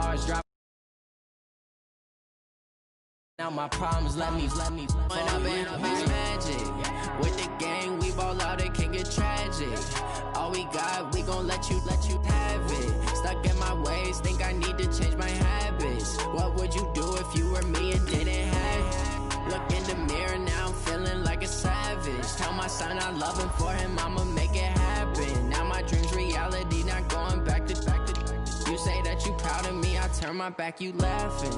bars drop. Now my problems let me when up and up is magic. With the gang, we ball out, it can get tragic. All we got, we gon' let you have it. Stuck in my ways, think I need to change my habits. What would you do if you were me and didn't have it? Look in the mirror, now I'm feeling like a savage. Tell my son I love him, for him I'ma make it happen. Now my dream's reality, not going back to. You say that you proud of me, I turn my back, you laughing.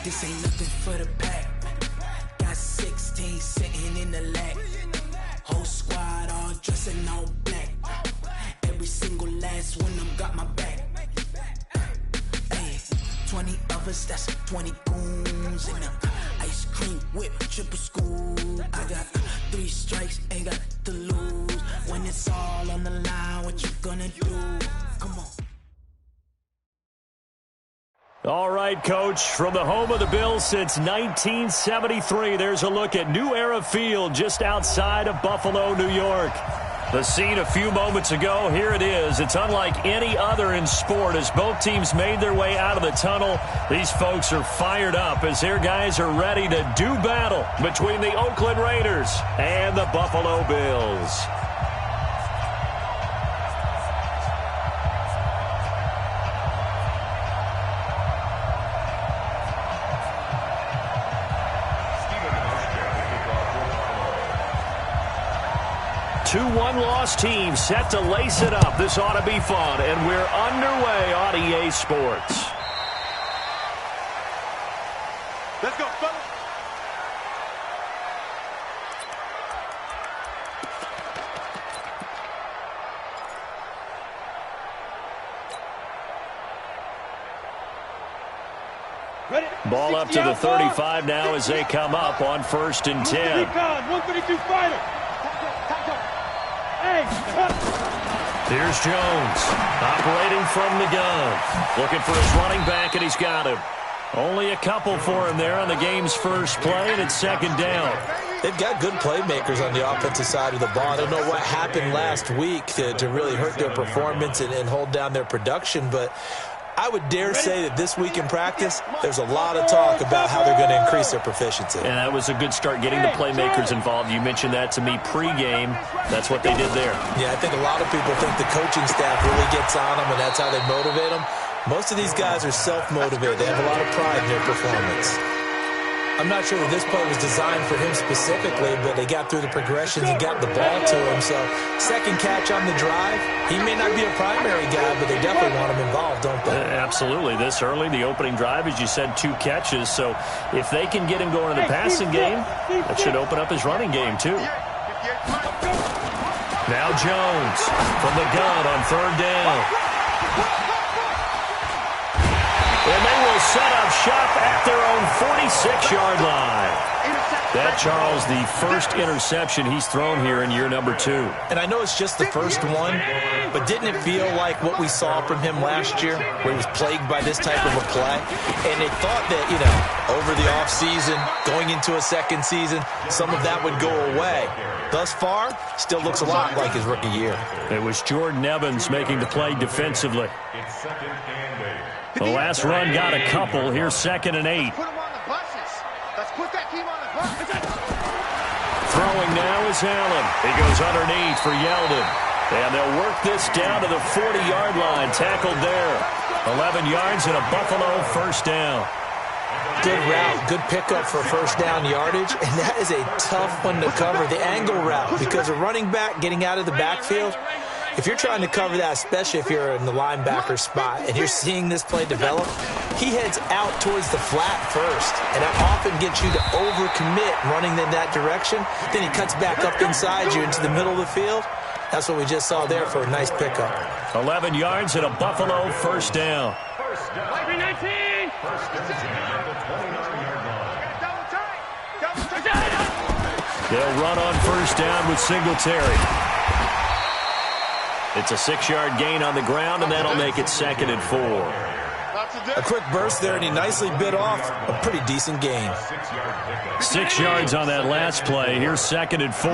This ain't nothing for the pack. Got 16 sitting in the lap. Whole squad all dressed in all black. Every single last one of them got my back. Hey, 20 of us, that's 20 goons in them. Ice cream whip, triple scoop. I got 3 strikes, ain't got to lose. When it's all on the line, what you gonna do? Come on. All right, Coach, from the home of the Bills since 1973, there's a look at New Era Field just outside of Buffalo, New York. The scene a few moments ago, here it is. It's unlike any other in sport as both teams made their way out of the tunnel. These folks are fired up as their guys are ready to do battle between the Oakland Raiders and the Buffalo Bills. Two one-loss teams set to lace it up. This ought to be fun, and we're underway on EA Sports. Let's go, fellas. Ball up to the 35 now as they come up on 1st and 10. 132 fighter. Here's Jones, operating from the gun. Looking for his running back, and he's got him. Only a couple for him there on the game's first play, and it's 2nd down. They've got good playmakers on the offensive side of the ball. I don't know what happened last week to really hurt their performance and hold down their production, but I would dare say that this week in practice, there's a lot of talk about how they're going to increase their proficiency. And that was a good start getting the playmakers involved. You mentioned that to me pregame. That's what they did there. Yeah, I think a lot of people think the coaching staff really gets on them, and that's how they motivate them. Most of these guys are self-motivated. They have a lot of pride in their performance. I'm not sure that this play was designed for him specifically, but they got through the progressions and got the ball to him. So, 2nd catch on the drive. He may not be a primary guy, but they definitely want him involved, don't they? Absolutely. This early, the opening drive, as you said, 2 catches. So, if they can get him going in the passing game, that should open up his running game, too. Now Jones from the gun on 3rd down. And they will set up shop at their own 46-yard line. That, Charles, the first interception he's thrown here in year number 2. And I know it's just the first one, but didn't it feel like what we saw from him last year, where he was plagued by this type of a play? And they thought that, you know, over the offseason, going into a 2nd season, some of that would go away. Thus far, still looks a lot like his rookie year. It was Jordan Evans making the play defensively. The last run got a couple. Here's 2nd and 8. Put them on the buses. Let's put that team on the buses. Throwing now is Allen. He goes underneath for Yeldon. And they'll work this down to the 40-yard line. Tackled there. 11 yards and a Buffalo 1st down. Good route, good pickup for first down yardage, and that is a tough one to cover, the angle route, because a running back getting out of the backfield, if you're trying to cover that, especially if you're in the linebacker spot and you're seeing this play develop, he heads out towards the flat first, and that often gets you to overcommit running in that direction. Then he cuts back up inside you into the middle of the field. That's what we just saw there for a nice pickup. 11 yards and a Buffalo first down. They'll run on first down with Singletary. It's a 6-yard gain on the ground, and that'll make it 2nd and 4. A quick burst there, and he nicely bit off a pretty decent gain. 6 yards on that last play. Here's 2nd and 4.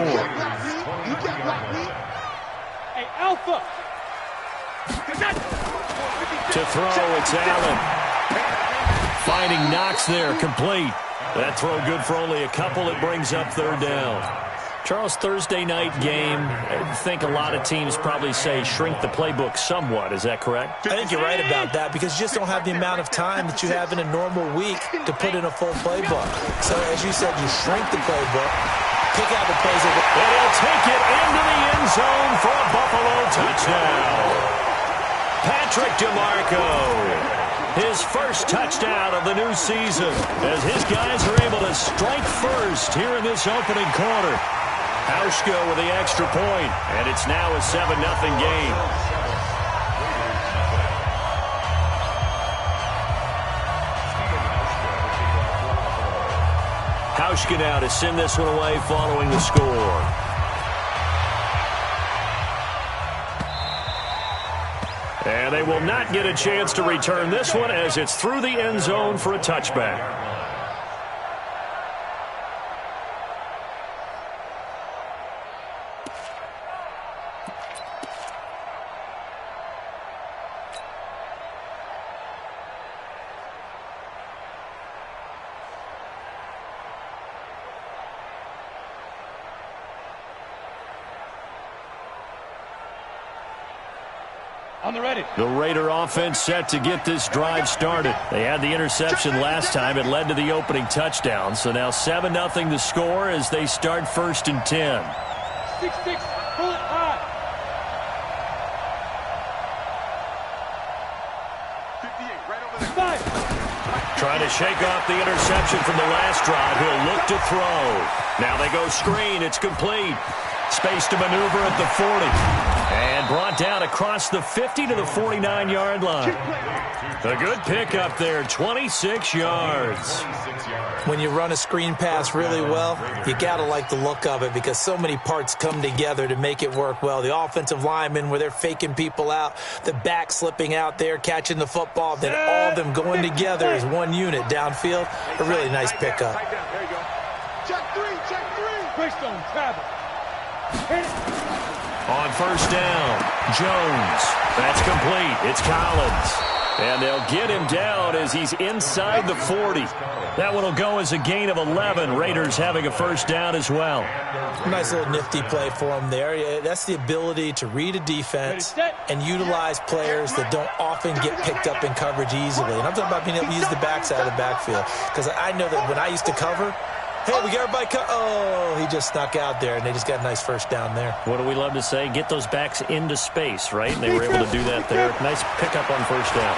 Hey, Alpha. To throw, it's Allen. Finding Knox there, complete. That throw good for only a couple. It brings up 3rd down. Charles, Thursday night game, I think a lot of teams probably say shrink the playbook somewhat. Is that correct? I think you're right about that because you just don't have the amount of time that you have in a normal week to put in a full playbook. So, as you said, you shrink the playbook, pick out the plays. And he'll take it into the end zone for a Buffalo touchdown. Patrick DeMarco. His first touchdown of the new season as his guys are able to strike first here in this opening quarter. Hauschka with the extra point, and it's now a 7-0 game. Hauschka now to send this one away following the score. And they will not get a chance to return this one as it's through the end zone for a touchback. On the ready. The Raider offense set to get this drive started. They had the interception last time. It led to the opening touchdown. So now 7-0 the score as they start 1st and 10. 6-6, pull it high. 58, right over there. 5. Trying to shake off the interception from the last drive. He'll look to throw. Now they go screen. It's complete. Space to maneuver at the 40. And brought down across the 50 to the 49-yard line. A good pickup there, 26 yards. When you run a screen pass really well, you got to like the look of it because so many parts come together to make it work well. The offensive linemen where they're faking people out, the back slipping out there, catching the football, then all of them going together as one unit downfield. A really nice pickup. There you go. Check 3, check 3. Greystone, travel. Hit it. On first down, Jones. That's complete. It's Collins. And they'll get him down as he's inside the 40. That one will go as a gain of 11. Raiders having a first down as well. Nice little nifty play for him there. That's the ability to read a defense and utilize players that don't often get picked up in coverage easily. And I'm talking about being able to use the backside of the backfield. Because I know that when I used to cover, hey, we got everybody oh, he just snuck out there, and they just got a nice first down there. What do we love to say? Get those backs into space, right? And they were able to do that there. Nice pickup on first down.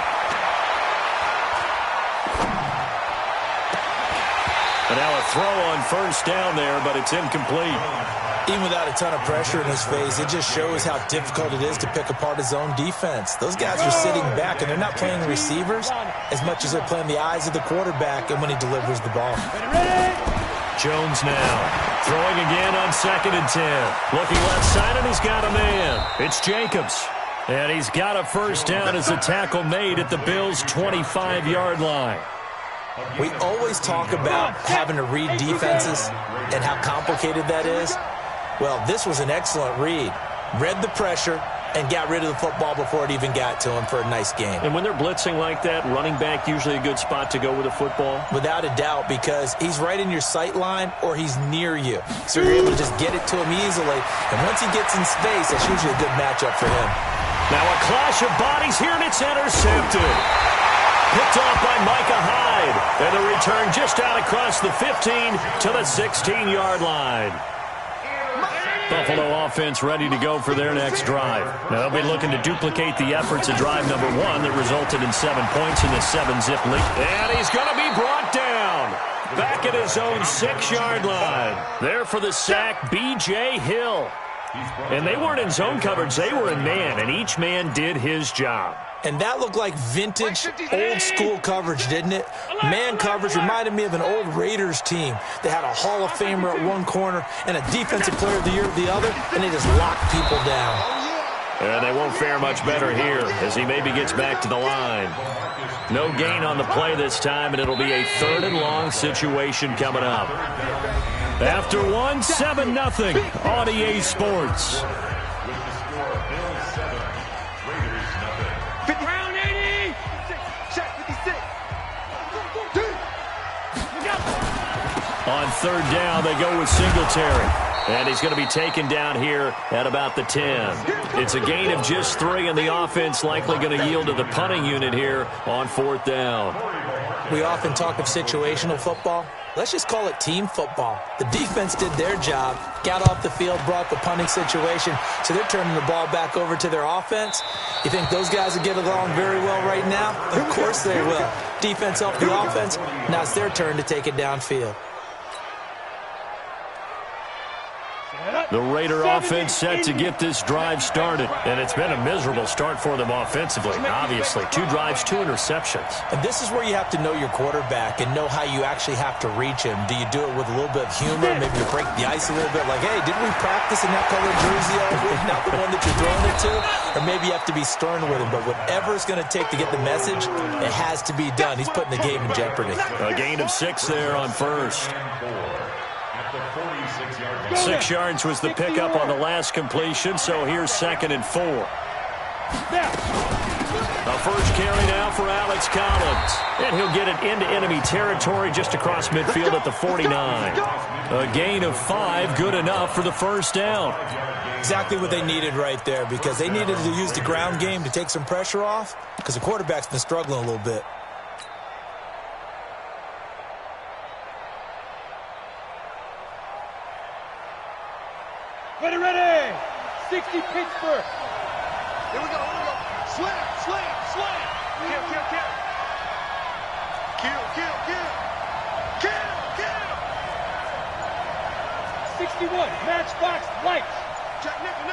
And now a throw on first down there, but it's incomplete. Even without a ton of pressure in his face, it just shows how difficult it is to pick apart his own defense. Those guys are sitting back, and they're not playing receivers as much as they're playing the eyes of the quarterback and when he delivers the ball. Jones now throwing again on 2nd and 10. Looking left side, and he's got a man. It's Jacobs. And he's got a first down as the tackle made at the Bills' 25-yard line. We always talk about having to read defenses and how complicated that is. Well, this was an excellent read. Read the pressure and got rid of the football before it even got to him for a nice game. And when they're blitzing like that, running back usually a good spot to go with the football? Without a doubt, because he's right in your sight line or he's near you. So you're able to just get it to him easily. And once he gets in space, that's usually a good matchup for him. Now a clash of bodies here, and it's intercepted. 6 Picked off by Micah Hyde. And the return just out across the 15 to the 16-yard line. Buffalo offense ready to go for their next drive. Now they'll be looking to duplicate the efforts of drive number 1 that resulted in 7 points in the 7-zip lead. And he's going to be brought down. Back at his own 6-yard line. There for the sack, B.J. Hill. And they weren't in zone coverage. They were in man, and each man did his job. And that looked like vintage, old-school coverage, didn't it? Man coverage reminded me of an old Raiders team. They had a Hall of Famer at one corner and a Defensive Player of the Year at the other, and they just locked people down. And they won't fare much better here as he maybe gets back to the line. No gain on the play this time, and it'll be a 3rd and long situation coming up. After 1, 7-0 on EA Sports. On 3rd down, they go with Singletary. And he's going to be taken down here at about the 10. It's a gain of just 3, and the offense likely going to yield to the punting unit here on 4th down. We often talk of situational football. Let's just call it team football. The defense did their job, got off the field, brought the punting situation, so they're turning the ball back over to their offense. You think those guys will get along very well right now? Of course they will. Defense helped the offense. Now it's their turn to take it downfield. The Raider offense set to get this drive started, and it's been a miserable start for them offensively. Obviously, 2 drives, 2 interceptions. And this is where you have to know your quarterback and know how you actually have to reach him. Do you do it with a little bit of humor, maybe to break the ice a little bit, like, hey, didn't we practice in that colored jersey all week, not the one that you're throwing it to? Or maybe you have to be stern with him, but whatever it's going to take to get the message, it has to be done. He's putting the game in jeopardy. A gain of 6 there on 1st. 6 yards was the pickup on the last completion, so here's 2nd and 4. A first carry now for Alex Collins. And he'll get it into enemy territory just across midfield at the 49. A gain of 5, good enough for the 1st down. Exactly what they needed right there, because they needed to use the ground game to take some pressure off, because the quarterback's been struggling a little bit. Ready! 60 Pittsburgh. Here we go. Slam. Kill. 61, matchbox lights. Jack nickel.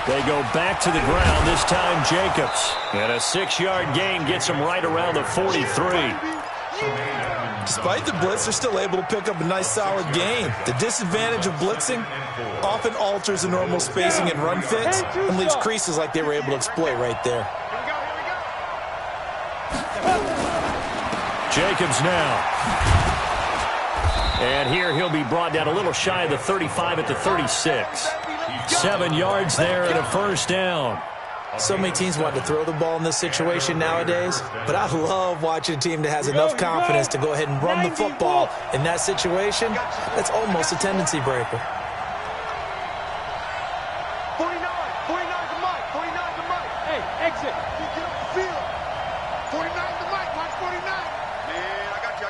They go back to the ground, this time Jacobs. And a 6-yard gain gets him right around the 43. Despite the blitz, they're still able to pick up a nice, solid gain. The disadvantage of blitzing often alters the normal spacing and run fits and leaves creases like they were able to exploit right there. Jacobs now. And here he'll be brought down a little shy of the 35 at the 36. 7 yards there and a 1st down. So many teams want to throw the ball in this situation nowadays, but I love watching a team that has enough confidence to go ahead and run the football in that situation. That's almost a tendency breaker. 49 to Mike. Hey, exit. You get up the field. 49 to Mike. Watch 49. Man, I got you.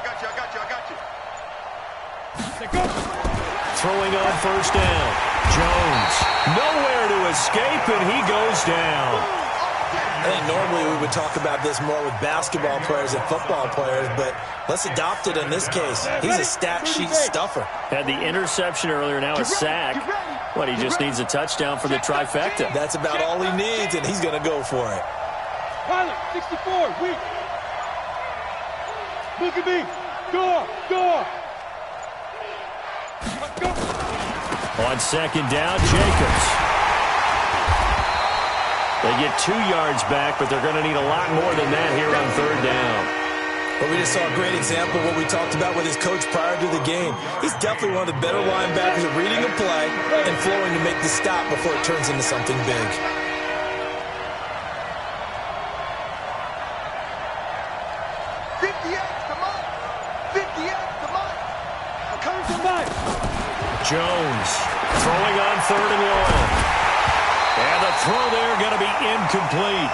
Throwing on 1st down. Jones, nowhere to escape, and he goes down. I think normally we would talk about this more with basketball players and football players, but let's adopt it in this case. He's a stat sheet stuffer. Had the interception earlier, now a sack. What, he just needs a touchdown for the trifecta. That's about all he needs, and he's going to go for it. Pilot, 64, weak. Look at me. Door. Go. On 2nd down, Jacobs. They get 2 yards back, but they're going to need a lot more than that here on 3rd down. But we just saw a great example of what we talked about with his coach prior to the game. He's definitely one of the better linebackers at reading a play and flowing to make the stop before it turns into something big. Jones throwing on 3rd and long. And the throw there going to be incomplete.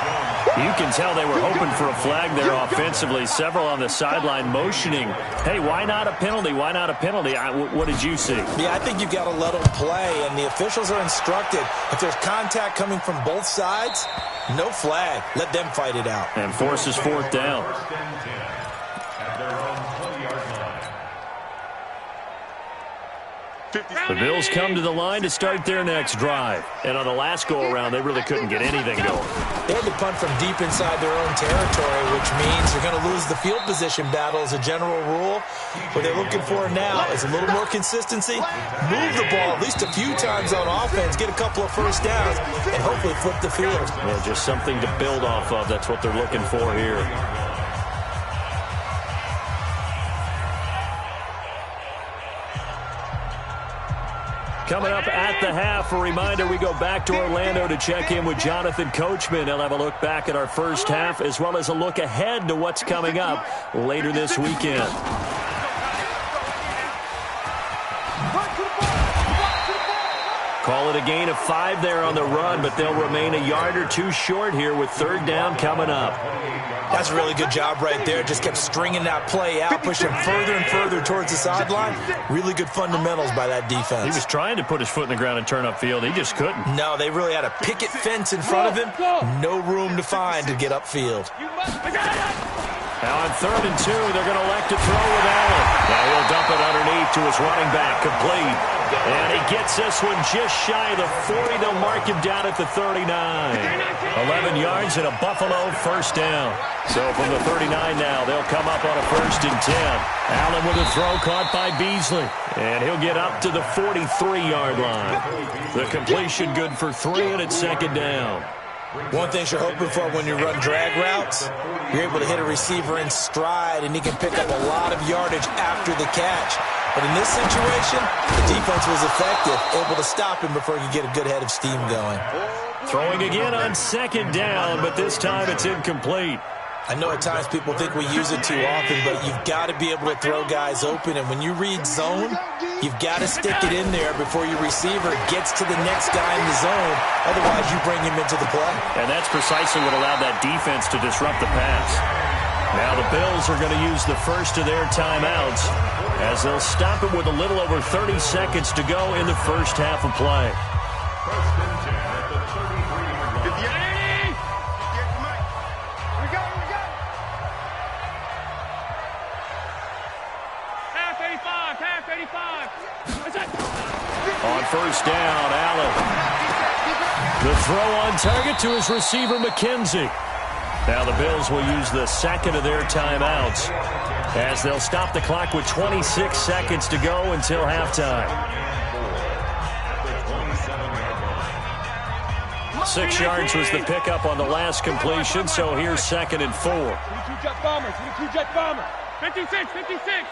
You can tell they were hoping for a flag there offensively. Several on the sideline motioning, hey, why not a penalty? Why not a penalty? What did you see? Yeah, I think you've got to let them play, and the officials are instructed. If there's contact coming from both sides, no flag. Let them fight it out. And forces fourth down. The Bills come to the line to start their next drive. And on the last go-around, they really couldn't get anything going. They had to punt from deep inside their own territory, which means you're going to lose the field position battle as a general rule. What they're looking for now is a little more consistency. Move the ball at least a few times on offense, get a couple of first downs, and hopefully flip the field. Yeah, just something to build off of. That's what they're looking for here. Coming up at the half, a reminder, we go back to Orlando to check in with Jonathan Coachman. He'll have a look back at our first half as well as a look ahead to what's coming up later this weekend. Call it a gain of 5 there on the run, but they'll remain a yard or two short here with third down coming up. That's a really good job right there. Just kept stringing that play out, pushing further and further towards the sideline. Really good fundamentals by that defense. He was trying to put his foot in the ground and turn upfield. He just couldn't. No, they really had a picket fence in front of him. No room to find to get upfield. Now on 3rd and 2, they're going to elect to throw with Allen. Now he'll dump it underneath to his running back, complete. And he gets this one just shy of the 40. They'll mark him down at the 39. 11 yards and a Buffalo first down. So from the 39 now, they'll come up on a 1st and 10. Allen with a throw caught by Beasley. And he'll get up to the 43-yard line. The completion good for 3, and it's 2nd down. One thing you're hoping for when you run drag routes, you're able to hit a receiver in stride, and he can pick up a lot of yardage after the catch. But in this situation, the defense was effective, able to stop him before he could get a good head of steam going. Throwing again on 2nd down, but this time it's incomplete. I know at times people think we use it too often, but you've got to be able to throw guys open. And when you read zone, you've got to stick it in there before your receiver gets to the next guy in the zone. Otherwise, you bring him into the play. And that's precisely what allowed that defense to disrupt the pass. Now the Bills are going to use the first of their timeouts as they'll stop it with a little over 30 seconds to go in the first half of play. On 1st down, Allen. The throw on target to his receiver, McKenzie. Now the Bills will use the 2nd of their timeouts as they'll stop the clock with 26 seconds to go until halftime. 6 yards was the pickup on the last completion, so here's 2nd and 4. 22-jet bombers, 22-jet bomber. 56, 56.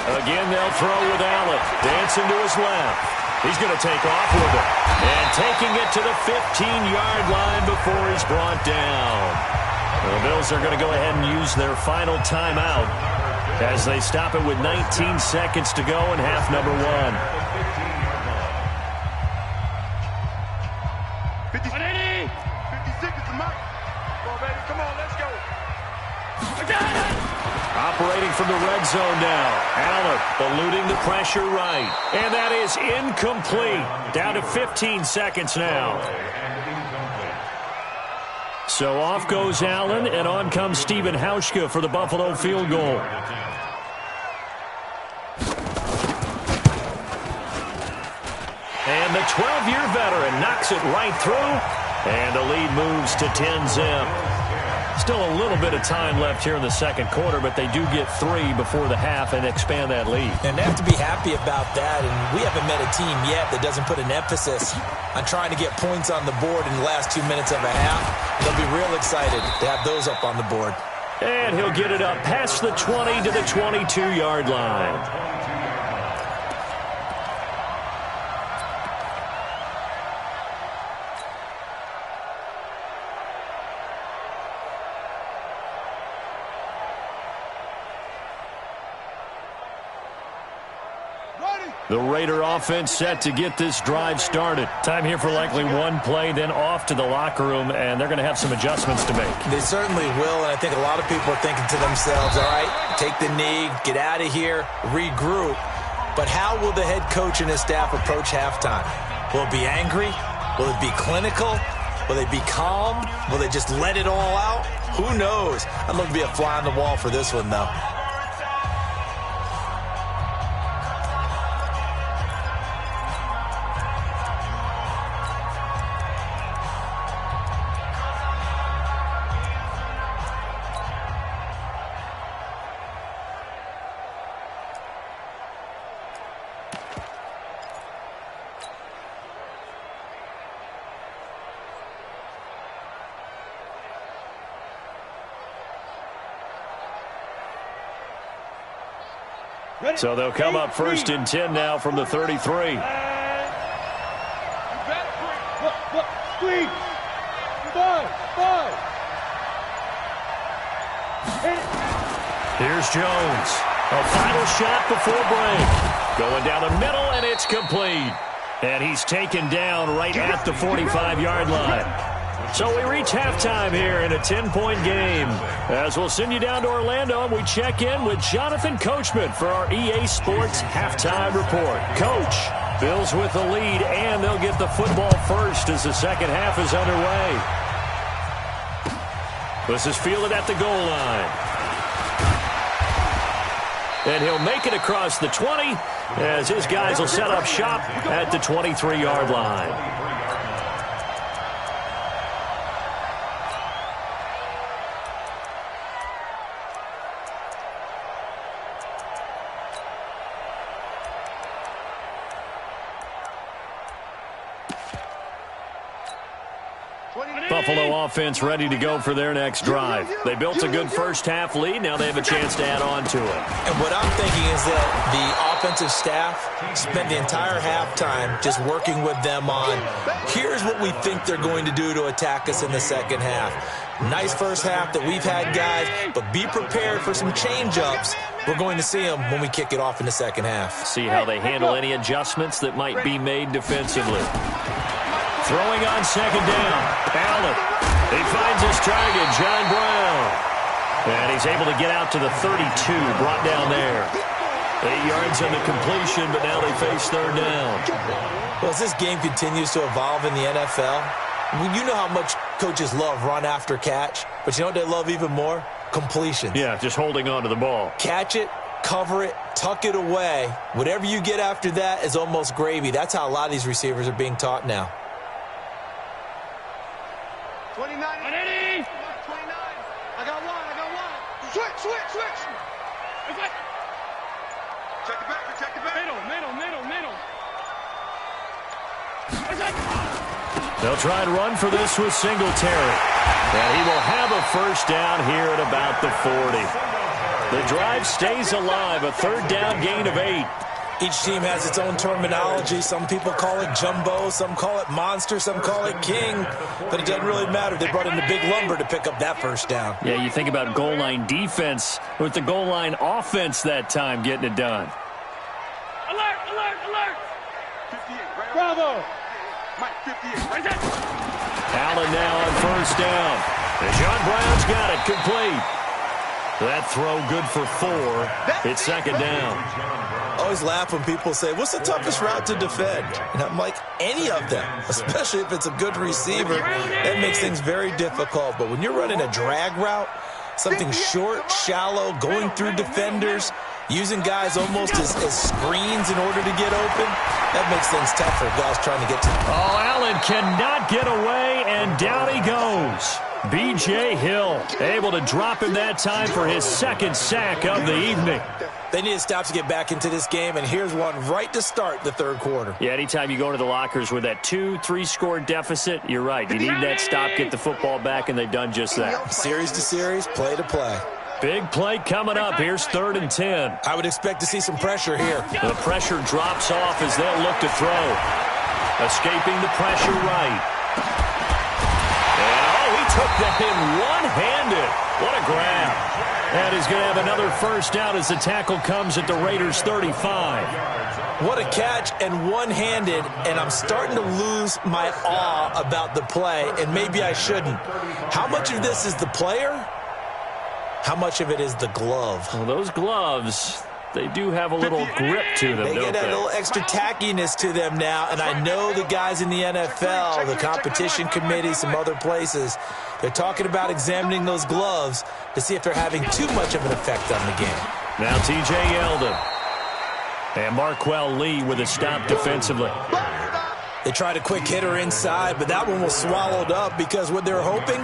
Again, they'll throw with Allen. Dancing to his left. He's going to take off with it. And taking it to the 15-yard line before he's brought down. The Bills are going to go ahead and use their final timeout as they stop it with 19 seconds to go in half number 1. 56 is the mark. Come on, baby. Come on, let's go. Operating from the red zone now. Allen eluding the pressure right. And that is incomplete. Down to 15 seconds now. So off goes Allen, and on comes Stephen Hauschka for the Buffalo field goal. And the 12-year veteran knocks it right through. And the lead moves to 10-zip. Still a little bit of time left here in the second quarter, but they do get 3 before the half and expand that lead. And they have to be happy about that, and we haven't met a team yet that doesn't put an emphasis on trying to get points on the board in the last 2 minutes of a half. They'll be real excited to have those up on the board. And he'll get it up past the 20 to the 22-yard line. Ready? The Raider offense set to get this drive started. Time here for likely one play, then off to the locker room, and they're going to have some adjustments to make. They certainly will, and I think a lot of people are thinking to themselves, all right, take the knee, get out of here, regroup. But how will the head coach and his staff approach halftime? Will it be angry? Will it be clinical? Will they be calm? Will they just let it all out? Who knows? I'd love to be a fly on the wall for this one, though. So they'll come up 1st and 10 now from the 33. Squeeze. 5. Here's Jones. A final shot before break. Going down the middle, and it's complete. And he's taken down right at the 45-yard line. So we reach halftime here in a 10-point game. As we'll send you down to Orlando, and we check in with Jonathan Coachman for our EA Sports Halftime Report. Coach, Bills with the lead, and they'll get the football first as the second half is underway. This is fielded at the goal line. And he'll make it across the 20 as his guys will set up shop at the 23-yard line. Buffalo offense ready to go for their next drive. They built a good first-half lead. Now they have a chance to add on to it. And what I'm thinking is that the offensive staff spent the entire halftime just working with them on, here's what we think they're going to do to attack us in the second half. Nice first half that we've had, guys, but be prepared for some change-ups. We're going to see them when we kick it off in the second half. See how they handle any adjustments that might be made defensively. Throwing on second down. Allen. He finds his target, John Brown. And he's able to get out to the 32, brought down there. 8 yards on the completion, but now they face third down. Well, as this game continues to evolve in the NFL, you know how much coaches love run after catch, but you know what they love even more? Completions. Yeah, just holding on to the ball. Catch it, cover it, tuck it away. Whatever you get after that is almost gravy. That's how a lot of these receivers are being taught now. 29. 29. I got one. Switch. Check the back. Middle. They'll try and run for this with Singletary. And he will have a first down here at about the 40. The drive stays alive, a third down gain of 8. Each team has its own terminology. Some people call it jumbo, some call it monster, some call it king. But it doesn't really matter. They brought in the big lumber to pick up that first down. Yeah, you think about goal line defense with the goal line offense that time getting it done. Alert! 58, right? Bravo! Mike, 58, right there. Allen now on first down. And John Brown's got it complete. That throw good for 4. It's second down. I always laugh when people say, what's the toughest route to defend? And I'm like, any of them, especially if it's a good receiver. That makes things very difficult. But when you're running a drag route, something short, shallow, going through defenders, using guys almost as screens in order to get open, that makes things tough for guys trying to get to. Oh, Allen cannot get away, and down he goes. B.J. Hill able to drop him that time for his second sack of the evening. They need to stop to get back into this game, and here's one right to start the third quarter. Yeah, anytime you go into the lockers with that 2-3 score deficit, you're right. You need that stop, get the football back, and they've done just that. Series to series, play to play. Big play coming up. Here's 3rd and 10. I would expect to see some pressure here. The pressure drops off as they'll look to throw. Escaping the pressure right. And, he took that in one-handed. What a grab. And he's going to have another first down as the tackle comes at the Raiders' 35. What a catch, and one-handed, and I'm starting to lose my awe about the play, and maybe I shouldn't. How much of this is the player? How much of it is the glove? Well, those gloves, they do have a little grip to them, They get that little extra tackiness to them now, and I know the guys in the NFL, the competition committee, some other places, they're talking about examining those gloves to see if they're having too much of an effect on the game. Now T.J. Yeldon. And Marquell Lee with a stop defensively. They tried a quick hitter inside, but that one was swallowed up because what they're hoping,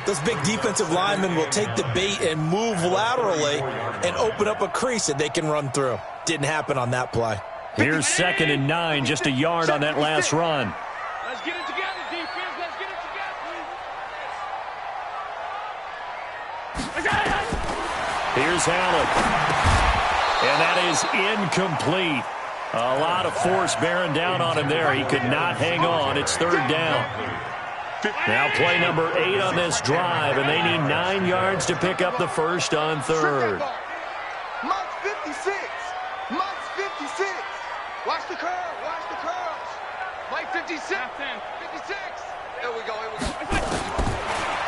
those big defensive linemen will take the bait and move laterally and open up a crease that they can run through. Didn't happen on that play. Here's 2nd and 9, just a yard on that last run. Let's get it together, defense. Let's get it together. Here's Allen. And that is incomplete. A lot of force bearing down on him there. He could not hang on. It's 3rd down. Now play number 8 on this drive, and they need 9 yards to pick up the first on 3rd. Monk's 56. Monk's 56. Watch the curve. Watch the curves. Mike 56. 56. Here we go. Here we go.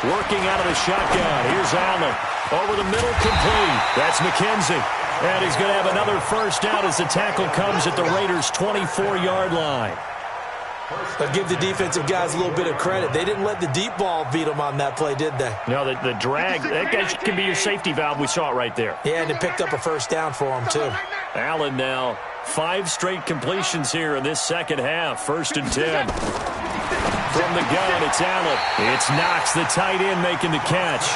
Working out of the shotgun. Here's Allen. Over the middle, complete. That's McKenzie. And he's going to have another first down as the tackle comes at the Raiders' 24-yard line. But give the defensive guys a little bit of credit. They didn't let the deep ball beat them on that play, did they? No, the drag, that can be your safety valve. We saw it right there. Yeah, and it picked up a first down for them, too. Allen now, 5 straight completions here in this second half. 1st and 10. From the gun, it's Allen. It's Knox, the tight end, making the catch.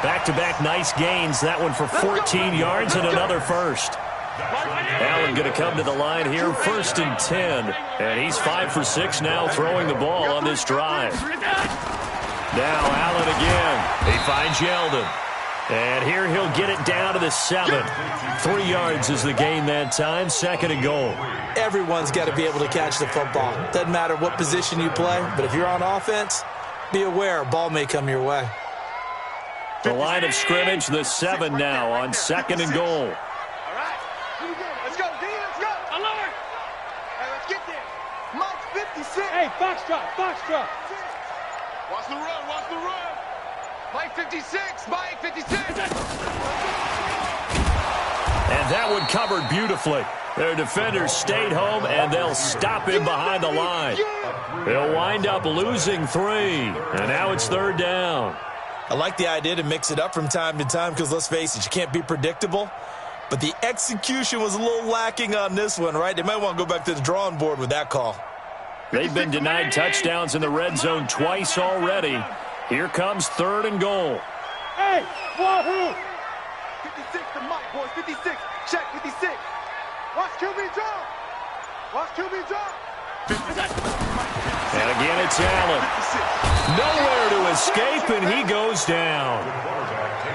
Back-to-back nice gains. That one for 14 yards and another first. Allen going to come to the line here, 1st and 10. And he's 5 for 6 now throwing the ball on this drive. Now Allen again. He finds Yeldon. And here he'll get it down to the 7. 3 yards is the gain that time. 2nd and goal. Everyone's got to be able to catch the football. Doesn't matter what position you play, but if you're on offense, be aware a ball may come your way. The line of scrimmage, the 7 now on 2nd and goal. All right. Here we go. Let's go, D. Let's go. Alert. Hey, let's get there. Monk's 56. Hey, Foxtrot. Foxtrot. Watch the run. Watch the run. Mike 56. Mike 56. And that one covered beautifully. Their defenders stayed home, and they'll stop him behind the line. They'll wind up losing 3. And now it's 3rd down. I like the idea to mix it up from time to time because, let's face it, you can't be predictable. But the execution was a little lacking on this one, right? They might want to go back to the drawing board with that call. They've been denied touchdowns in the red zone twice already. Here comes 3rd and goal. Hey, Wahoo! 56 to Mike, boys. 56. Check 56. Watch QB drop. Watch QB drop. And again, it's Allen. Nowhere to escape, and he goes down.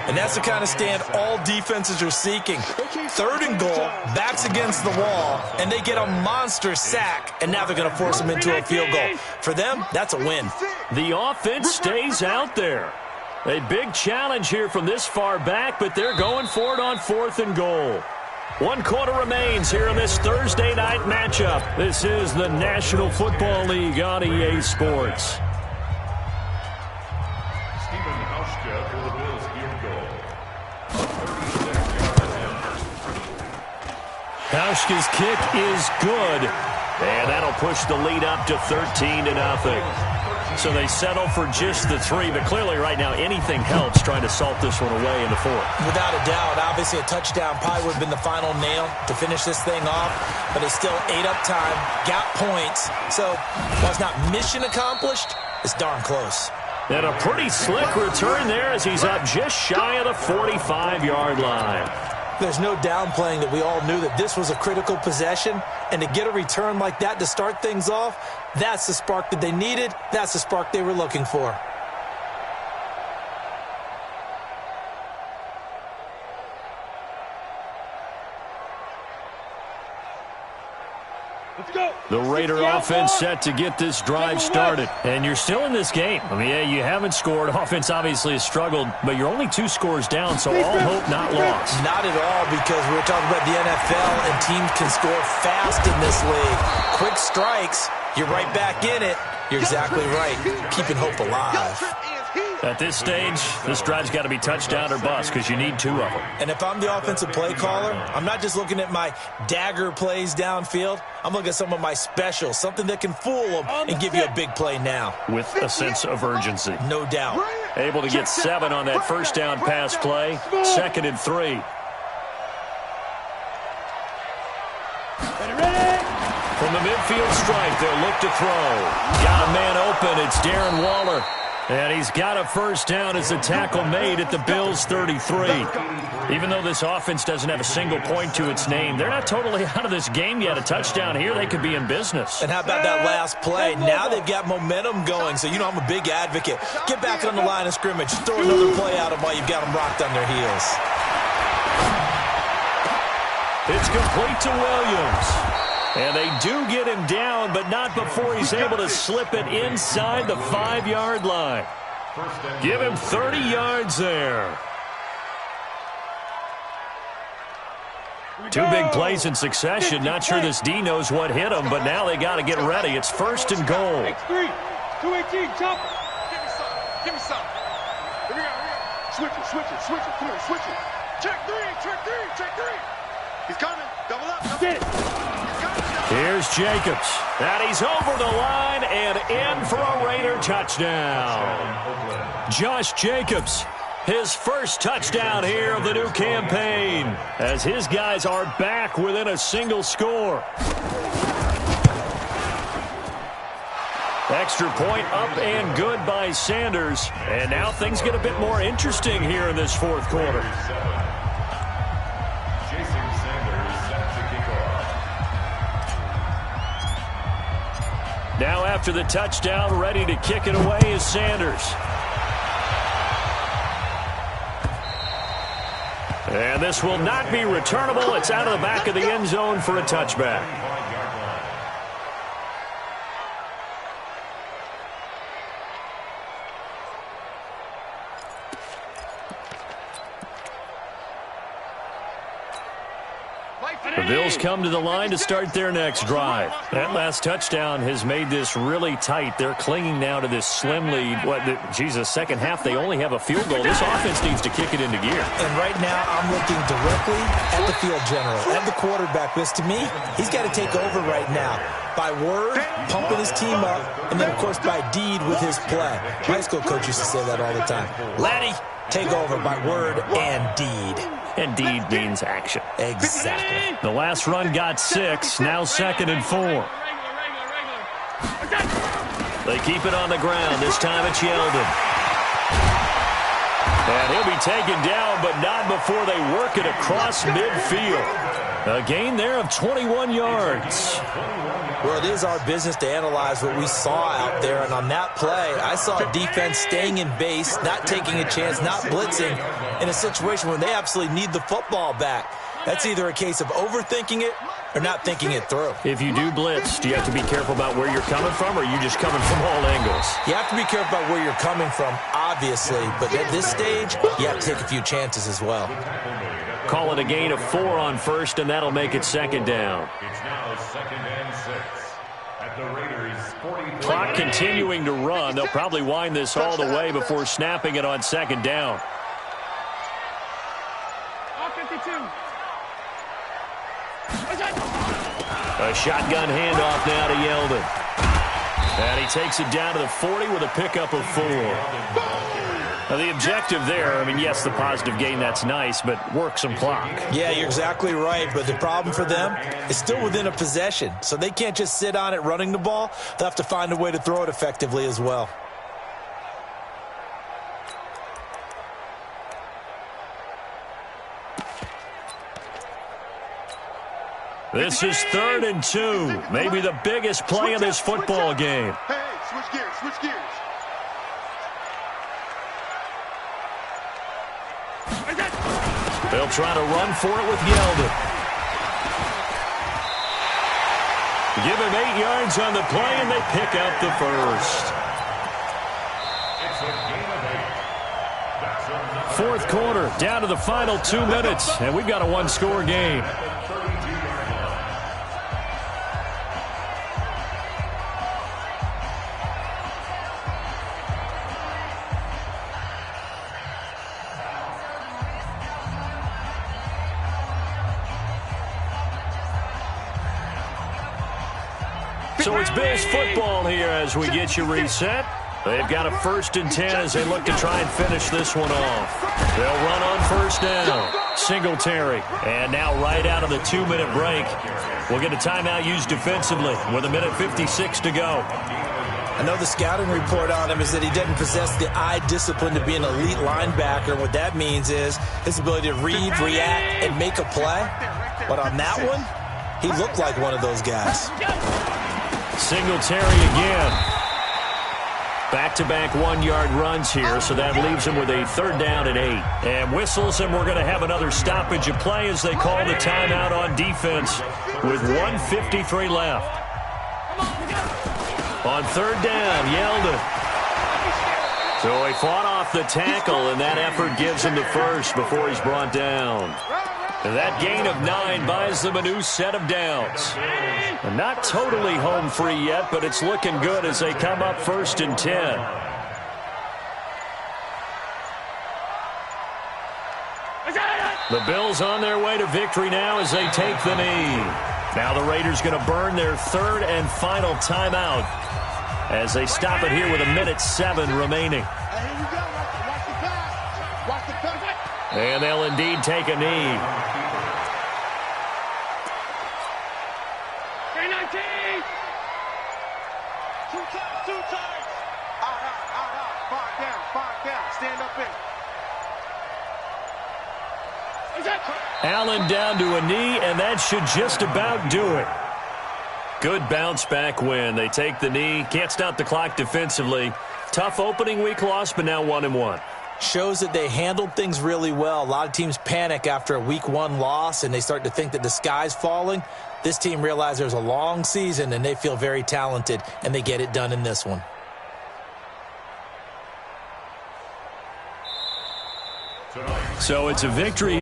And that's the kind of stand all defenses are seeking. 3rd and goal, backs against the wall, and they get a monster sack, and now they're going to force them into a field goal. For them, that's a win. The offense stays out there. A big challenge here from this far back, but they're going for it on 4th and goal. 1 quarter remains here in this Thursday night matchup. This is the National Football League on EA Sports. Hauschka's kick is good, and that'll push the lead up to 13-0. So they settle for just the 3, but clearly right now anything helps trying to salt this one away in the 4th. Without a doubt, obviously a touchdown probably would have been the final nail to finish this thing off, but it's still 8 up time, got points. So while it's not mission accomplished, it's darn close. And a pretty slick return there as he's up just shy of the 45-yard line. There's no downplaying that we all knew that this was a critical possession, and to get a return like that to start things off, that's the spark that they needed. That's the spark they were looking for. Let's go. The Raider offense set to get this drive started. And you're still in this game. I mean, yeah, you haven't scored. Offense obviously has struggled, but you're only 2 scores down, so all hope not lost. Not at all, because we were talking about the NFL, and teams can score fast in this league. Quick strikes, you're right back in it. You're exactly right. Keeping hope alive. At this stage, this drive's got to be touchdown or bust because you need 2 of them. And if I'm the offensive play caller, I'm not just looking at my dagger plays downfield. I'm looking at some of my specials, something that can fool them and give you a big play now. With a sense of urgency. No doubt. Able to get 7 on that first down pass play. 2nd and 3. From the midfield stripe, they'll look to throw. Got a man open. It's Darren Waller. And he's got a first down as the tackle made at the Bills' 33. Even though this offense doesn't have a single point to its name, they're not totally out of this game yet. A touchdown here, they could be in business. And how about that last play? Now they've got momentum going. So, you know, I'm a big advocate. Get back on the line of scrimmage. Throw another play at them while you've got them rocked on their heels. It's complete to Williams. And they do get him down, but not before he's able to slip it inside the 5-yard line. Give him 30 yards there. 2 big plays in succession. Not sure this D knows what hit him, but now they got to get ready. It's 1st and goal. X3, 218, chop. Give me some. Here we go. Switch it. Come on, switch it. Check 3. He's coming. Double up. Get it. Here's Jacobs. And he's over the line and in for a Raider touchdown. Josh Jacobs, his first touchdown here of the new campaign, as his guys are back within a single score. Extra point up and good by Sanders. And now things get a bit more interesting here in this 4th quarter. Now after the touchdown, ready to kick it away is Sanders. And this will not be returnable. It's out of the back of the end zone for a touchback. The Bills come to the line to start their next drive. That last touchdown has made this really tight. They're clinging now to this slim lead. Second half, they only have a field goal. This offense needs to kick it into gear. And right now, I'm looking directly at the field general, at the quarterback. Because to me, he's got to take over right now. By word, pumping his team up, and then, of course, by deed with his play. My high school coach used to say that all the time. Laddie, take over by word and deed. And deed means action. Exactly. The last run got 6. Now 2nd and 4. They keep it on the ground. This time it's Yeldon. And he'll be taken down, but not before they work it across midfield. A gain there of 21 yards. Well, it is our business to analyze what we saw out there. And on that play, I saw defense staying in base, not taking a chance, not blitzing in a situation where they absolutely need the football back. That's either a case of overthinking it or not thinking it through. If you do blitz, do you have to be careful about where you're coming from, or are you just coming from all angles? You have to be careful about where you're coming from, obviously. But at this stage, you have to take a few chances as well. Call it a gain of 4 on 1st, and that'll make it 2nd down. It's now 2nd and 6 at the Raiders' 40. Clock continuing to run. They'll probably wind this all the way before snapping it on 2nd down. A shotgun handoff now to Yeldon. And he takes it down to the 40 with a pickup of 4. Now, the objective there, I mean, yes, the positive gain, that's nice, but work some clock. Yeah, you're exactly right, but the problem for them is still within a possession, so they can't just sit on it running the ball. They'll have to find a way to throw it effectively as well. This is 3rd and 2, maybe the biggest play of this football game. Hey, switch gears. They'll try to run for it with Yeldon. Give him 8 yards on the play, and they pick up the first. It's a game of 8. That's enough. Fourth quarter, down to the final 2 minutes, and we've got a one-score game. So it's Bills football here as we get you reset. They've got a 1st and 10 as they look to try and finish this one off. They'll run on 1st down. Singletary. And now right out of the 2-minute break, we'll get a timeout used defensively with 1:56 to go. I know the scouting report on him is that he doesn't possess the eye discipline to be an elite linebacker. What that means is his ability to read, react, and make a play. But on that one, he looked like one of those guys. Singletary again. Back-to-back 1-yard runs here, so that leaves him with a 3rd down and 8. And whistles, and we're going to have another stoppage of play as they call the timeout on defense with 1:53 left. On 3rd down, Yeldon. So he fought off the tackle, and that effort gives him the first before he's brought down. And that gain of 9 buys them a new set of downs. And not totally home free yet, but it's looking good as they come up 1st and 10. The Bills on their way to victory now as they take the knee. Now the Raiders going to burn their 3rd and final timeout as they stop it here with 1:07 remaining. And they'll indeed take a knee. Two times. Out. 5 down. Stand up in. Allen down to a knee, and that should just about do it. Good bounce back win. They take the knee. Can't stop the clock defensively. Tough opening week loss, but now 1-1. Shows that they handled things really well. A lot of teams panic after a week 1 loss, and they start to think that the sky's falling. This team realized there's a long season, and they feel very talented, and they get it done in this one. So it's a victory.